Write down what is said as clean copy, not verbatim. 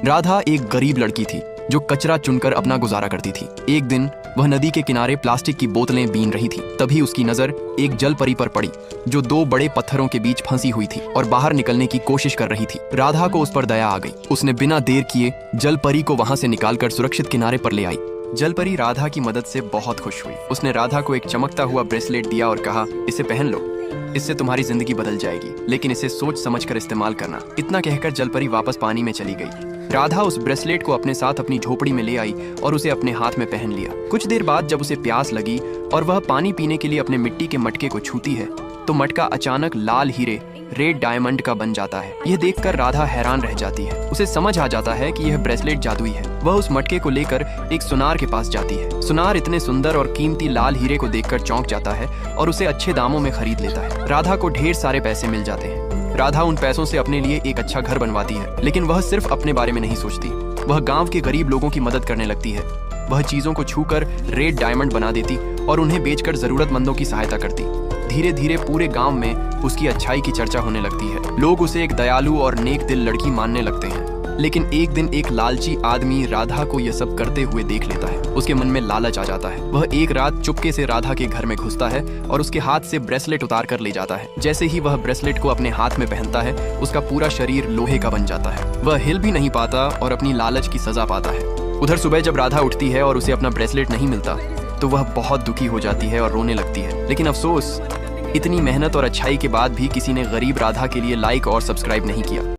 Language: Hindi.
राधा एक गरीब लड़की थी जो कचरा चुनकर अपना गुजारा करती थी। एक दिन वह नदी के किनारे प्लास्टिक की बोतलें बीन रही थी। तभी उसकी नजर एक जल परी पर पड़ी जो दो बड़े पत्थरों के बीच फंसी हुई थी और बाहर निकलने की कोशिश कर रही थी। राधा को उस पर दया आ गई। उसने बिना देर किए जल परी को वहां से निकालकर सुरक्षित किनारे पर ले आई। जल परी राधा की मदद से बहुत खुश हुई। उसने राधा को एक चमकता हुआ ब्रेसलेट दिया और कहा, इसे पहन लो, इससे तुम्हारी जिंदगी बदल जाएगी, लेकिन इसे सोच समझकर इस्तेमाल करना। इतना कहकर जल परी वापस पानी में चली गई। राधा उस ब्रेसलेट को अपने साथ अपनी झोपड़ी में ले आई और उसे अपने हाथ में पहन लिया। कुछ देर बाद जब उसे प्यास लगी और वह पानी पीने के लिए अपने मिट्टी के मटके को छूती है तो मटका अचानक लाल हीरे रेड डायमंड का बन जाता है। यह देखकर राधा हैरान रह जाती है। उसे समझ आ जाता है कि यह ब्रेसलेट जादुई है। वह उस मटके को लेकर एक सुनार के पास जाती है। सुनार इतने सुंदर और कीमती लाल हीरे को देखकर चौंक जाता है और उसे अच्छे दामों में खरीद लेता है। राधा को ढेर सारे पैसे मिल जाते हैं। राधा उन पैसों से अपने लिए एक अच्छा घर बनवाती है, लेकिन वह सिर्फ अपने बारे में नहीं सोचती। वह गांव के गरीब लोगों की मदद करने लगती है। वह चीजों को छूकर रेड डायमंड बना देती और उन्हें बेचकर जरूरतमंदों की सहायता करती। धीरे धीरे पूरे गांव में उसकी अच्छाई की चर्चा होने लगती है। लोग उसे एक दयालु और नेक दिल लड़की मानने लगते हैं। लेकिन एक दिन एक लालची आदमी राधा को यह सब करते हुए देख लेता है। उसके मन में लालच आ जाता है। वह एक रात चुपके से राधा के घर में घुसता है और उसके हाथ से ब्रेसलेट उतार कर ले जाता है। जैसे ही वह ब्रेसलेट को अपने हाथ में पहनता है उसका पूरा शरीर लोहे का बन जाता है। वह हिल भी नहीं पाता और अपनी लालच की सजा पाता है। उधर सुबह जब राधा उठती है और उसे अपना ब्रेसलेट नहीं मिलता तो वह बहुत दुखी हो जाती है और रोने लगती है। लेकिन अफसोस, इतनी मेहनत और अच्छाई के बाद भी किसी ने गरीब राधा के लिए लाइक और सब्सक्राइब नहीं किया।